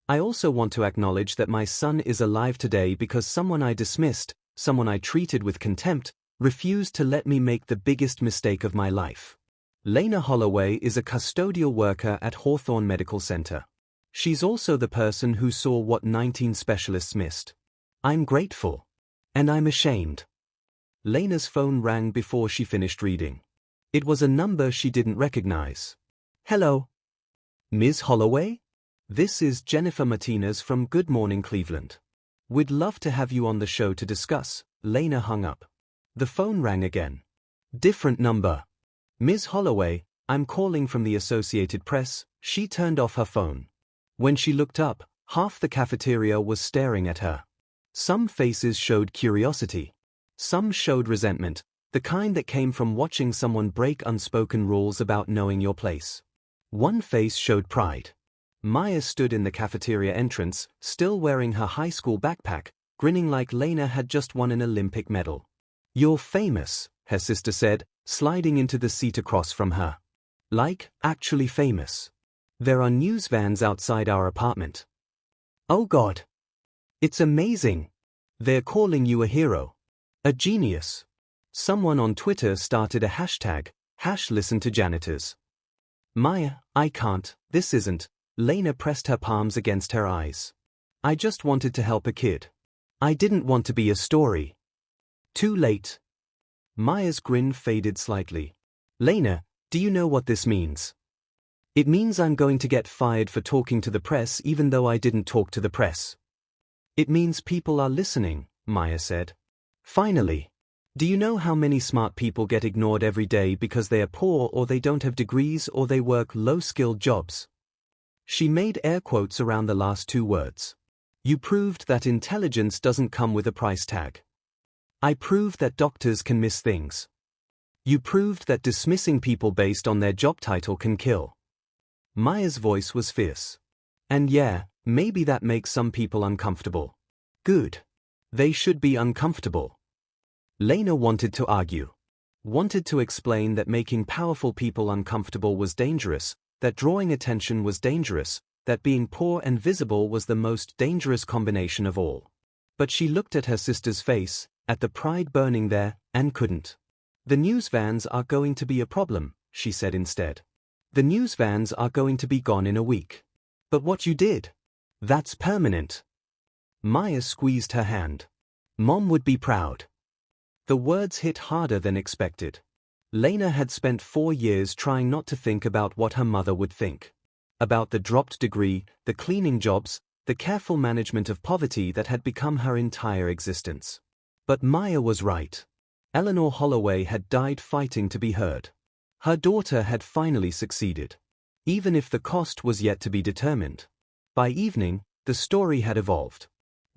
I also want to acknowledge that my son is alive today because someone I dismissed, someone I treated with contempt, refused to let me make the biggest mistake of my life. Lena Holloway is a custodial worker at Hawthorne Medical Center. She's also the person who saw what 19 specialists missed. I'm grateful. And I'm ashamed. Lena's phone rang before she finished reading. It was a number she didn't recognize. Hello. Ms. Holloway? This is Jennifer Martinez from Good Morning Cleveland. We'd love to have you on the show to discuss. Lena hung up. The phone rang again. Different number. Ms. Holloway, I'm calling from the Associated Press. She turned off her phone. When she looked up, half the cafeteria was staring at her. Some faces showed curiosity. Some showed resentment, the kind that came from watching someone break unspoken rules about knowing your place. One face showed pride. Maya stood in the cafeteria entrance, still wearing her high school backpack, grinning like Lena had just won an Olympic medal. You're famous, her sister said, sliding into the seat across from her. Like, actually famous. There are news vans outside our apartment. Oh God. It's amazing. They're calling you a hero. A genius. Someone on Twitter started a hashtag, #ListenToJanitors. Maya, I can't, this isn't. Lena pressed her palms against her eyes. I just wanted to help a kid. I didn't want to be a story. Too late. Maya's grin faded slightly. Lena, do you know what this means? It means I'm going to get fired for talking to the press even though I didn't talk to the press. It means people are listening, Maya said. Finally. Do you know how many smart people get ignored every day because they are poor or they don't have degrees or they work low-skilled jobs? She made air quotes around the last two words. You proved that intelligence doesn't come with a price tag. I proved that doctors can miss things. You proved that dismissing people based on their job title can kill. Maya's voice was fierce. And yeah, maybe that makes some people uncomfortable. Good. They should be uncomfortable. Lena wanted to argue. Wanted to explain that making powerful people uncomfortable was dangerous, that drawing attention was dangerous, that being poor and visible was the most dangerous combination of all. But she looked at her sister's face, at the pride burning there, and couldn't. The news vans are going to be a problem, she said instead. The news vans are going to be gone in a week. But what you did? That's permanent. Maya squeezed her hand. Mom would be proud. The words hit harder than expected. Lena had spent 4 years trying not to think about what her mother would think. About the dropped degree, the cleaning jobs, the careful management of poverty that had become her entire existence. But Maya was right. Eleanor Holloway had died fighting to be heard. Her daughter had finally succeeded. Even if the cost was yet to be determined. By evening, the story had evolved.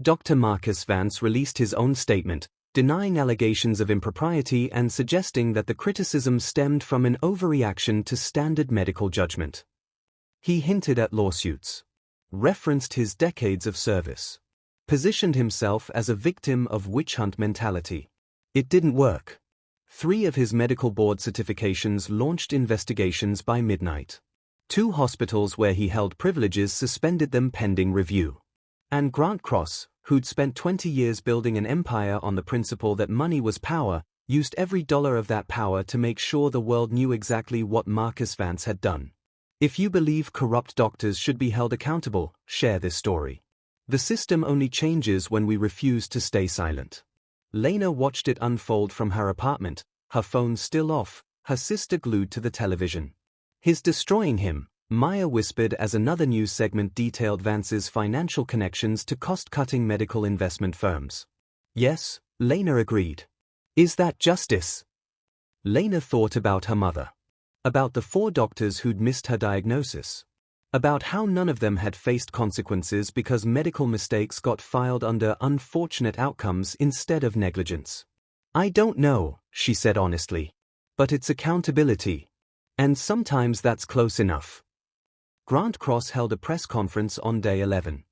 Dr. Marcus Vance released his own statement, denying allegations of impropriety and suggesting that the criticism stemmed from an overreaction to standard medical judgment. He hinted at lawsuits. Referenced his decades of service. Positioned himself as a victim of witch hunt mentality. It didn't work. 3 of his medical board certifications launched investigations by midnight. 2 hospitals where he held privileges suspended them pending review. And Grant Cross, who'd spent 20 years building an empire on the principle that money was power, used every dollar of that power to make sure the world knew exactly what Marcus Vance had done. If you believe corrupt doctors should be held accountable, share this story. The system only changes when we refuse to stay silent. Lena watched it unfold from her apartment, her phone still off, her sister glued to the television. He's destroying him, Maya whispered as another news segment detailed Vance's financial connections to cost-cutting medical investment firms. Yes, Lena agreed. Is that justice? Lena thought about her mother. About the 4 doctors who'd missed her diagnosis. About how none of them had faced consequences because medical mistakes got filed under unfortunate outcomes instead of negligence. I don't know, she said honestly. But it's accountability. And sometimes that's close enough. Grant Cross held a press conference on day 11.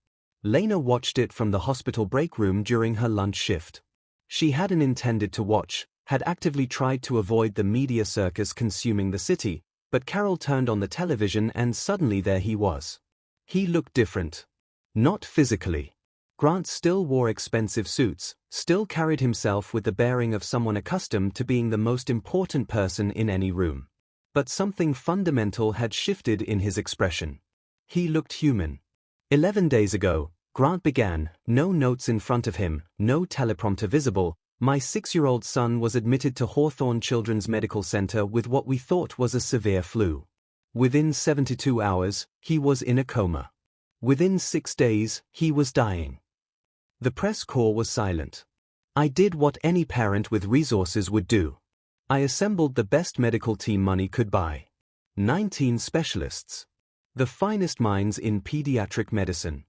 Lena watched it from the hospital break room during her lunch shift. She hadn't intended to watch, had actively tried to avoid the media circus consuming the city, but Carol turned on the television and suddenly there he was. He looked different. Not physically. Grant still wore expensive suits, still carried himself with the bearing of someone accustomed to being the most important person in any room. But something fundamental had shifted in his expression. He looked human. 11 days ago, Grant began, no notes in front of him, no teleprompter visible. My 6-year-old son was admitted to Hawthorne Children's Medical Center with what we thought was a severe flu. Within 72 hours, he was in a coma. Within 6 days, he was dying. The press corps was silent. I did what any parent with resources would do. I assembled the best medical team money could buy. 19 specialists. The finest minds in pediatric medicine.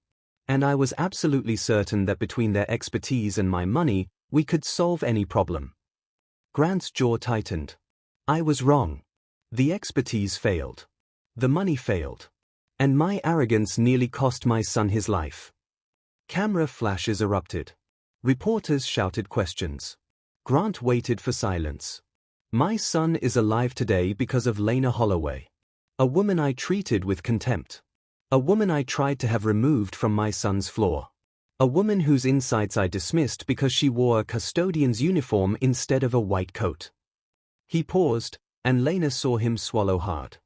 And I was absolutely certain that between their expertise and my money, we could solve any problem. Grant's jaw tightened. I was wrong. The expertise failed. The money failed. And my arrogance nearly cost my son his life. Camera flashes erupted. Reporters shouted questions. Grant waited for silence. My son is alive today because of Lena Holloway. A woman I treated with contempt. A woman I tried to have removed from my son's floor. A woman whose insights I dismissed because she wore a custodian's uniform instead of a white coat. He paused, and Lena saw him swallow hard.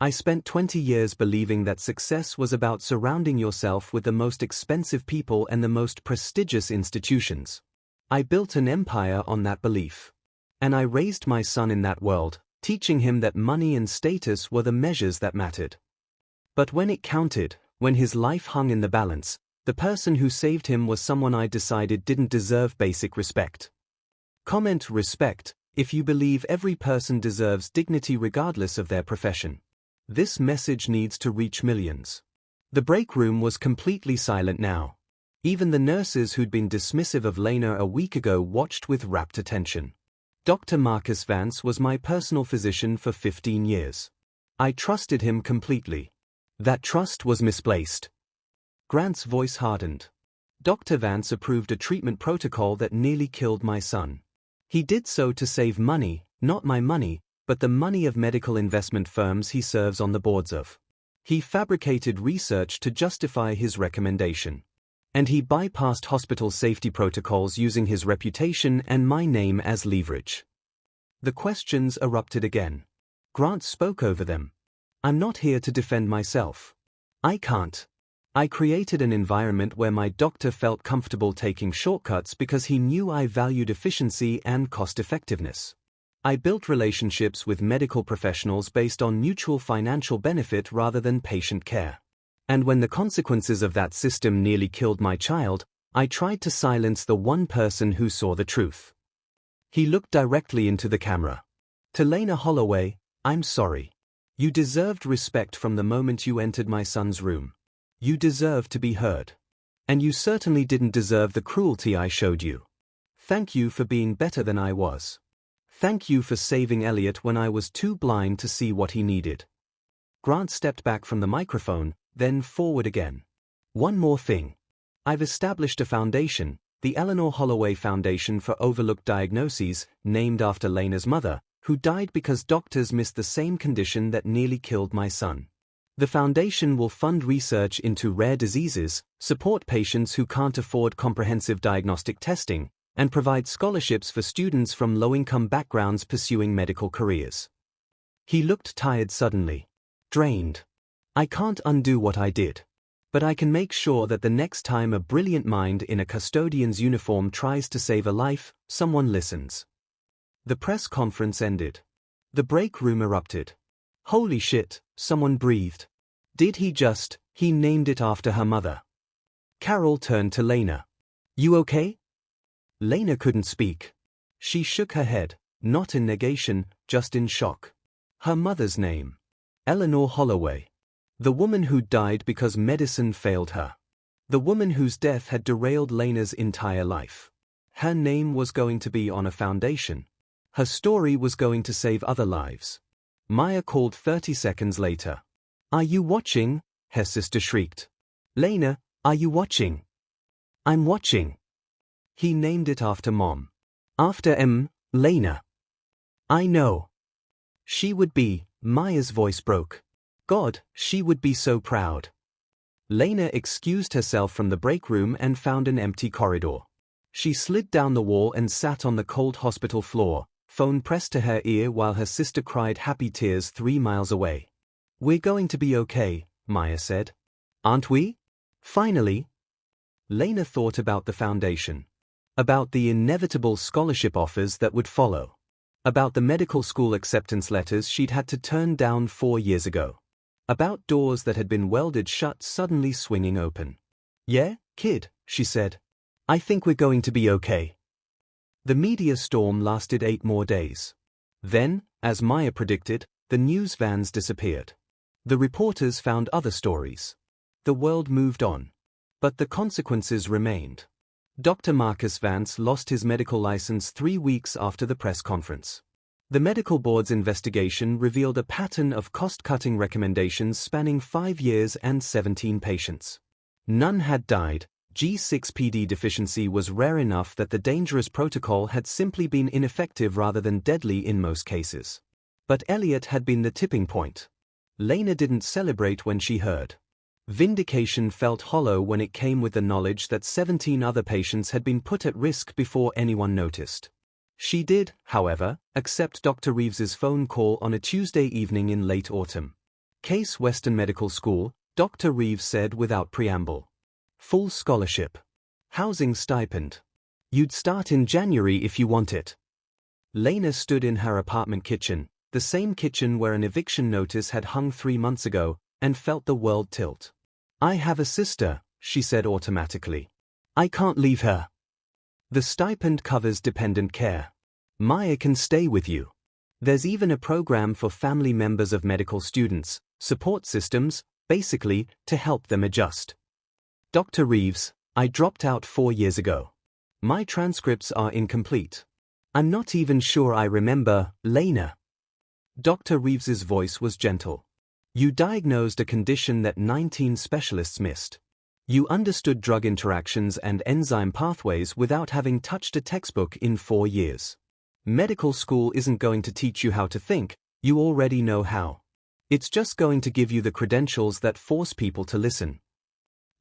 I spent 20 years believing that success was about surrounding yourself with the most expensive people and the most prestigious institutions. I built an empire on that belief. And I raised my son in that world, teaching him that money and status were the measures that mattered. But when it counted, when his life hung in the balance, the person who saved him was someone I decided didn't deserve basic respect. Comment respect, if you believe every person deserves dignity regardless of their profession. This message needs to reach millions. The break room was completely silent now. Even the nurses who'd been dismissive of Lena a week ago watched with rapt attention. Dr. Marcus Vance was my personal physician for 15 years. I trusted him completely. That trust was misplaced. Grant's voice hardened. Dr. Vance approved a treatment protocol that nearly killed my son. He did so to save money, not my money, but the money of medical investment firms he serves on the boards of. He fabricated research to justify his recommendation. And he bypassed hospital safety protocols using his reputation and my name as leverage. The questions erupted again. Grant spoke over them. I'm not here to defend myself. I can't. I created an environment where my doctor felt comfortable taking shortcuts because he knew I valued efficiency and cost-effectiveness. I built relationships with medical professionals based on mutual financial benefit rather than patient care. And when the consequences of that system nearly killed my child, I tried to silence the one person who saw the truth. He looked directly into the camera. To Lena Holloway, I'm sorry. You deserved respect from the moment you entered my son's room. You deserved to be heard. And you certainly didn't deserve the cruelty I showed you. Thank you for being better than I was. Thank you for saving Elliot when I was too blind to see what he needed. Grant stepped back from the microphone, then forward again. One more thing. I've established a foundation, the Eleanor Holloway Foundation for Overlooked Diagnoses, named after Lena's mother, who died because doctors missed the same condition that nearly killed my son. The foundation will fund research into rare diseases, support patients who can't afford comprehensive diagnostic testing, and provide scholarships for students from low-income backgrounds pursuing medical careers. He looked tired suddenly. Drained. I can't undo what I did. But I can make sure that the next time a brilliant mind in a custodian's uniform tries to save a life, someone listens. The press conference ended. The break room erupted. Holy shit, someone breathed. Did he just, he named it after her mother. Carol turned to Lena. You okay? Lena couldn't speak. She shook her head, not in negation, just in shock. Her mother's name. Eleanor Holloway. The woman who died because medicine failed her. The woman whose death had derailed Lena's entire life. Her name was going to be on a foundation. Her story was going to save other lives. Maya called 30 seconds later. Are you watching? Her sister shrieked. Lena, are you watching? I'm watching. He named it after Mom. After Lena. I know. She would be, Maya's voice broke. God, she would be so proud. Lena excused herself from the break room and found an empty corridor. She slid down the wall and sat on the cold hospital floor, phone pressed to her ear while her sister cried happy tears 3 miles away. We're going to be okay, Maya said. Aren't we? Finally. Lena thought about the foundation. About the inevitable scholarship offers that would follow. About the medical school acceptance letters she'd had to turn down 4 years ago. About doors that had been welded shut suddenly swinging open. Yeah, kid, she said. I think we're going to be okay. The media storm lasted 8 more days. Then, as Maya predicted, the news vans disappeared. The reporters found other stories. The world moved on. But the consequences remained. Dr. Marcus Vance lost his medical license 3 weeks after the press conference. The medical board's investigation revealed a pattern of cost-cutting recommendations spanning 5 years and 17 patients. None had died. G6PD deficiency was rare enough that the dangerous protocol had simply been ineffective rather than deadly in most cases. But Elliot had been the tipping point. Lena didn't celebrate when she heard. Vindication felt hollow when it came with the knowledge that 17 other patients had been put at risk before anyone noticed. She did, however, accept Dr. Reeves's phone call on a Tuesday evening in late autumn. Case Western Medical School, Dr. Reeves said without preamble. Full scholarship. Housing stipend. You'd start in January if you want it. Lena stood in her apartment kitchen, the same kitchen where an eviction notice had hung 3 months ago, and felt the world tilt. I have a sister, she said automatically. I can't leave her. The stipend covers dependent care. Maya can stay with you. There's even a program for family members of medical students, support systems, Basically, to help them adjust. Dr. Reeves, I dropped out 4 years ago. My transcripts are incomplete. I'm not even sure I remember, Lena. Dr. Reeves's voice was gentle. You diagnosed a condition that 19 specialists missed. You understood drug interactions and enzyme pathways without having touched a textbook in 4 years. Medical school isn't going to teach you how to think, you already know how. It's just going to give you the credentials that force people to listen.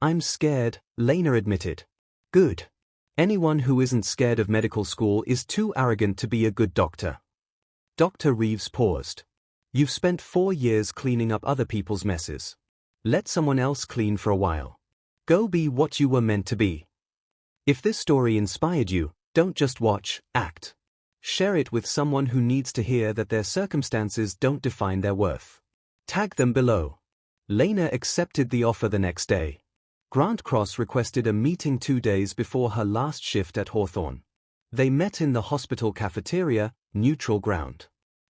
I'm scared, Lena admitted. Good. Anyone who isn't scared of medical school is too arrogant to be a good doctor. Dr. Reeves paused. You've spent 4 years cleaning up other people's messes. Let someone else clean for a while. Go be what you were meant to be. If this story inspired you, don't just watch, act. Share it with someone who needs to hear that their circumstances don't define their worth. Tag them below. Lena accepted the offer the next day. Grant Cross requested a meeting 2 days before her last shift at Hawthorne. They met in the hospital cafeteria, neutral ground.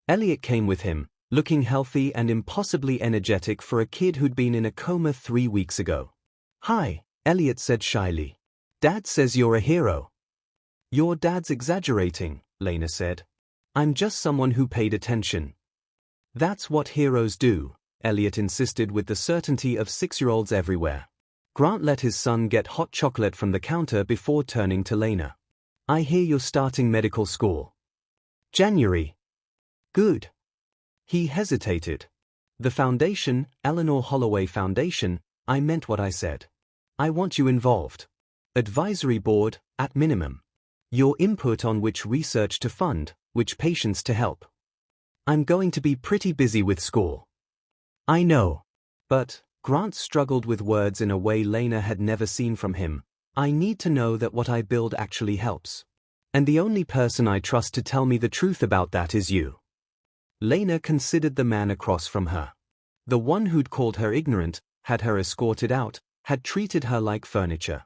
Elliot came with him, looking healthy and impossibly energetic for a kid who'd been in a coma 3 weeks ago. Hi, Elliot said shyly. Dad says you're a hero. Your dad's exaggerating, Lena said. I'm just someone who paid attention. That's what heroes do, Elliot insisted with the certainty of 6-year-olds everywhere. Grant let his son get hot chocolate from the counter before turning to Lena. I hear you're starting medical school. January. Good. He hesitated. The foundation, Eleanor Holloway Foundation, I meant what I said. I want you involved. Advisory board, at minimum. Your input on which research to fund, which patients to help. I'm going to be pretty busy with school. I know. But, Grant struggled with words in a way Lena had never seen from him. I need to know that what I build actually helps. And the only person I trust to tell me the truth about that is you. Lena considered the man across from her. The one who'd called her ignorant, had her escorted out, had treated her like furniture.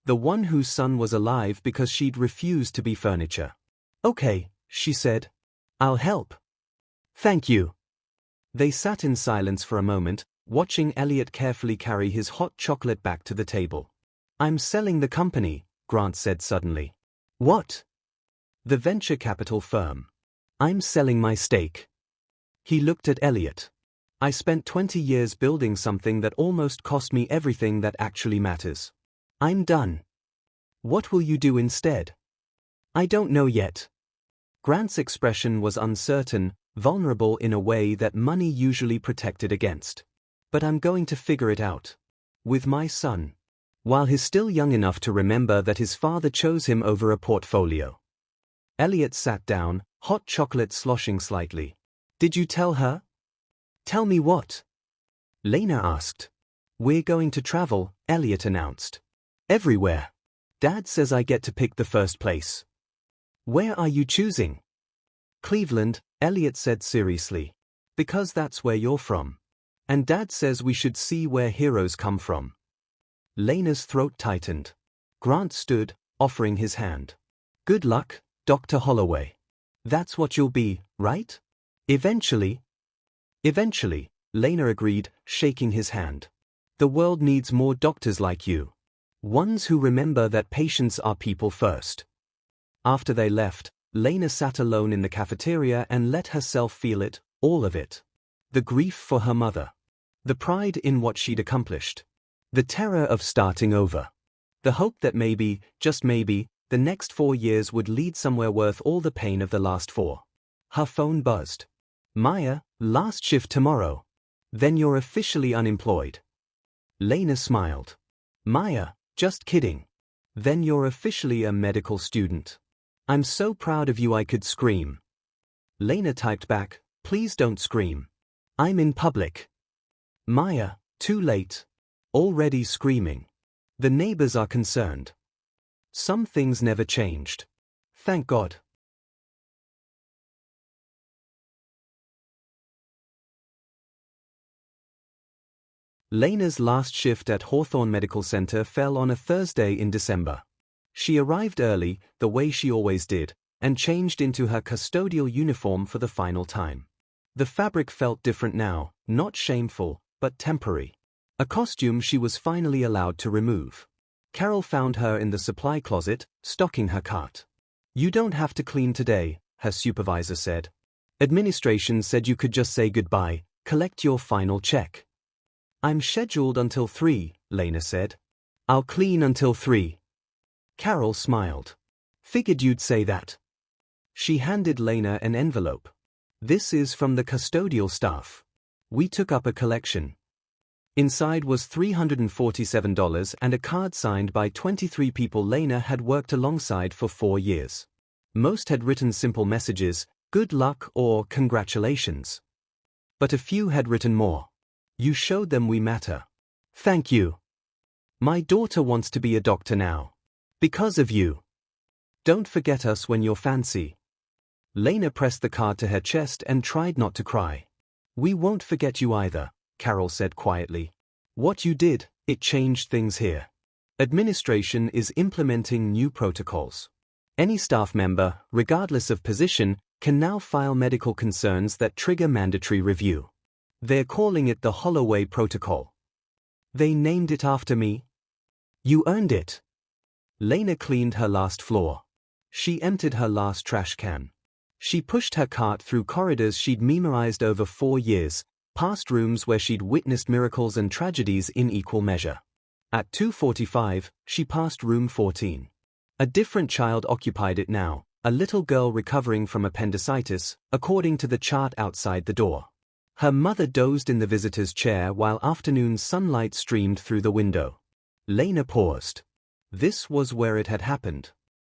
The one whose son was alive because she'd refused to be furniture. Okay, she said. I'll help. Thank you. They sat in silence for a moment, watching Elliot carefully carry his hot chocolate back to the table. I'm selling the company, Grant said suddenly. What? The venture capital firm. I'm selling my stake. He looked at Elliot. I spent 20 years building something that almost cost me everything that actually matters. I'm done. What will you do instead? I don't know yet. Grant's expression was uncertain, vulnerable in a way that money usually protected against. But I'm going to figure it out. With my son. While he's still young enough to remember that his father chose him over a portfolio. Elliot sat down, hot chocolate sloshing slightly. Did you tell her? Tell me what? Lena asked. We're going to travel, Elliot announced. Everywhere. Dad says I get to pick the first place. Where are you choosing? Cleveland, Elliot said seriously. Because that's where you're from. And Dad says we should see where heroes come from. Lena's throat tightened. Grant stood, offering his hand. Good luck, Dr. Holloway. That's what you'll be, right? Eventually. Eventually, Lena agreed, shaking his hand. The world needs more doctors like you. Ones who remember that patients are people first. After they left, Lena sat alone in the cafeteria and let herself feel it, all of it. The grief for her mother. The pride in what she'd accomplished. The terror of starting over. The hope that maybe, just maybe, the next 4 years would lead somewhere worth all the pain of the last 4. Her phone buzzed. Maya, last shift tomorrow. Then you're officially unemployed. Lena smiled. Maya, just kidding. Then you're officially a medical student. I'm so proud of you I could scream. Lena typed back, please don't scream. I'm in public. Maya, too late. Already screaming. The neighbors are concerned. Some things never changed. Thank God. Lena's last shift at Hawthorne Medical Center fell on a Thursday in December. She arrived early, the way she always did, and changed into her custodial uniform for the final time. The fabric felt different now, not shameful, but temporary. A costume she was finally allowed to remove. Carol found her in the supply closet, stocking her cart. "You don't have to clean today," her supervisor said. "Administration said you could just say goodbye, collect your final check." "I'm scheduled until 3, Lena said. "I'll clean until 3. Carol smiled. "Figured you'd say that." She handed Lena an envelope. "This is from the custodial staff. We took up a collection." Inside was $347 and a card signed by 23 people Lena had worked alongside for 4 years. Most had written simple messages, "Good luck" or "Congratulations." But a few had written more. "You showed them we matter. Thank you. My daughter wants to be a doctor now. Because of you. Don't forget us when you're fancy." Lena pressed the card to her chest and tried not to cry. "We won't forget you either," Carol said quietly. "What you did, it changed things here. Administration is implementing new protocols. Any staff member, regardless of position, can now file medical concerns that trigger mandatory review. They're calling it the Holloway Protocol. They named it after me. You earned it." Lena cleaned her last floor. She emptied her last trash can. She pushed her cart through corridors she'd memorized over 4 years, past rooms where she'd witnessed miracles and tragedies in equal measure. At 2:45, she passed room 14. A different child occupied it now, a little girl recovering from appendicitis, according to the chart outside the door. Her mother dozed in the visitor's chair while afternoon sunlight streamed through the window. Lena paused. This was where it had happened.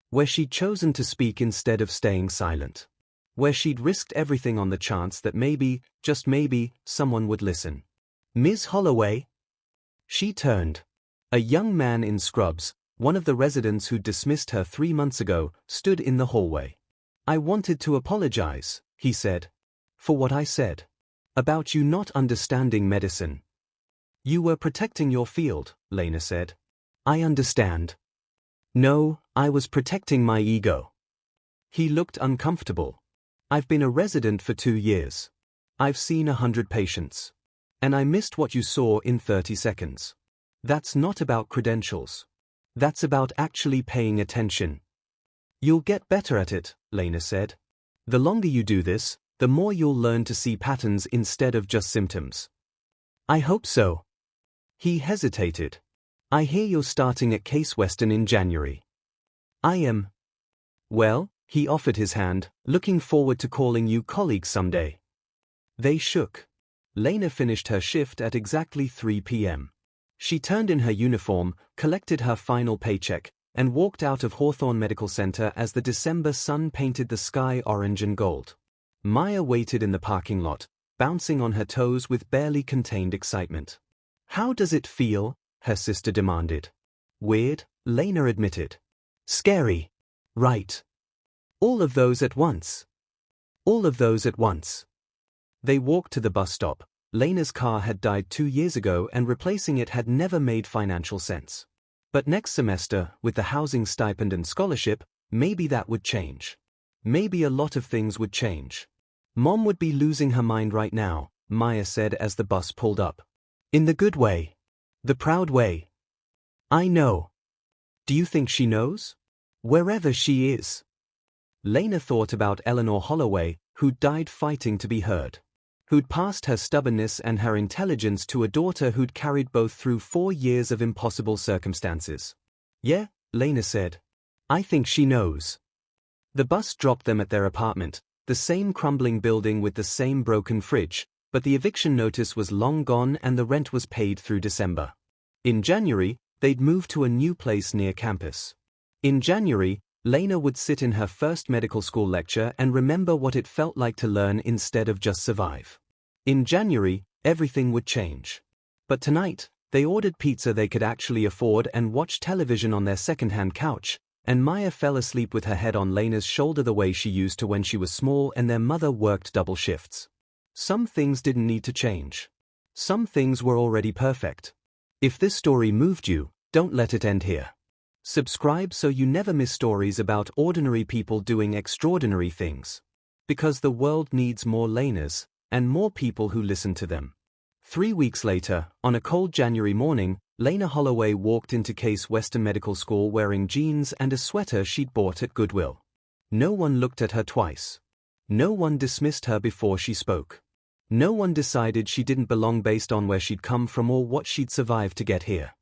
Where she'd chosen to speak instead of staying silent. Where she'd risked everything on the chance that maybe, just maybe, someone would listen. "Ms. Holloway?" She turned. A young man in scrubs, one of the residents who'd dismissed her 3 months ago, stood in the hallway. "I wanted to apologize," he said. "For what I said. About you not understanding medicine." "You were protecting your field," Lena said. "I understand." "No, I was protecting my ego." He looked uncomfortable. "I've been a resident for 2 years. I've seen 100 patients. And I missed what you saw in 30 seconds. That's not about credentials. That's about actually paying attention." "You'll get better at it," Lena said. "The longer you do this, the more you'll learn to see patterns instead of just symptoms." "I hope so." He hesitated. "I hear you're starting at Case Western in January." "I am." "Well," he offered his hand, "looking forward to calling you colleagues someday." They shook. Lena finished her shift at exactly 3 p.m. She turned in her uniform, collected her final paycheck, and walked out of Hawthorne Medical Center as the December sun painted the sky orange and gold. Maya waited in the parking lot, bouncing on her toes with barely contained excitement. "How does it feel?" her sister demanded. "Weird," Lena admitted. "Scary." "Right. All of those at once." "All of those at once." They walked to the bus stop. Lena's car had died 2 years ago and replacing it had never made financial sense. But next semester, with the housing stipend and scholarship, maybe that would change. Maybe a lot of things would change. "Mom would be losing her mind right now," Maya said as the bus pulled up. "In the good way. The proud way." "I know." "Do you think she knows?" "Wherever she is." Lena thought about Eleanor Holloway, who'd died fighting to be heard. Who'd passed her stubbornness and her intelligence to a daughter who'd carried both through 4 years of impossible circumstances. "Yeah," Lena said. "I think she knows." The bus dropped them at their apartment, the same crumbling building with the same broken fridge, but the eviction notice was long gone and the rent was paid through December. In January, they'd moved to a new place near campus. In January, Lena would sit in her first medical school lecture and remember what it felt like to learn instead of just survive. In January, everything would change. But tonight, they ordered pizza they could actually afford and watched television on their second-hand couch, and Maya fell asleep with her head on Lena's shoulder the way she used to when she was small and their mother worked double shifts. Some things didn't need to change. Some things were already perfect. If this story moved you, don't let it end here. Subscribe so you never miss stories about ordinary people doing extraordinary things. Because the world needs more Lenas, and more people who listen to them. 3 weeks later, on a cold January morning, Lena Holloway walked into Case Western Medical School wearing jeans and a sweater she'd bought at Goodwill. No one looked at her twice. No one dismissed her before she spoke. No one decided she didn't belong based on where she'd come from or what she'd survived to get here.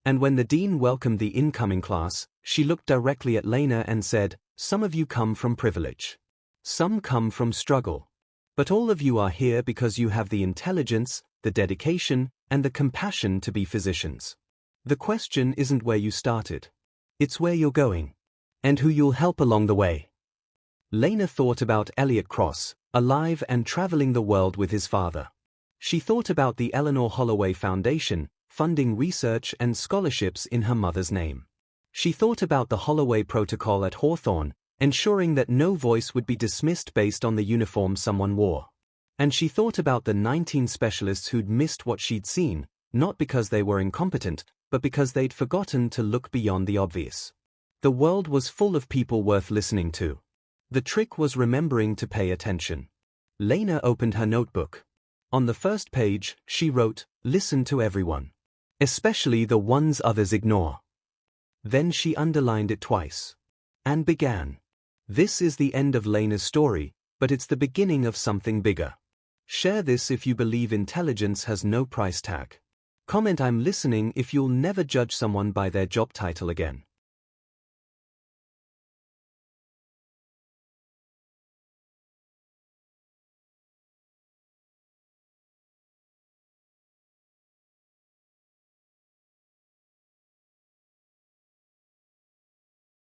And when the dean welcomed the incoming class, she looked directly at Lena and said, "Some of you come from privilege. Some come from struggle. But all of you are here because you have the intelligence, the dedication, and the compassion to be physicians. The question isn't where you started. It's where you're going. And who you'll help along the way." Lena thought about Elliot Cross, alive and traveling the world with his father. She thought about the Eleanor Holloway Foundation, funding research and scholarships in her mother's name. She thought about the Holloway Protocol at Hawthorne, ensuring that no voice would be dismissed based on the uniform someone wore. And she thought about the 19 specialists who'd missed what she'd seen, not because they were incompetent, but because they'd forgotten to look beyond the obvious. The world was full of people worth listening to. The trick was remembering to pay attention. Lena opened her notebook. On the first page, she wrote, "Listen to everyone. Especially the ones others ignore." Then she underlined it twice. And began. This is the end of Lena's story, but it's the beginning of something bigger. Share this if you believe intelligence has no price tag. Comment "I'm listening" if you'll never judge someone by their job title again.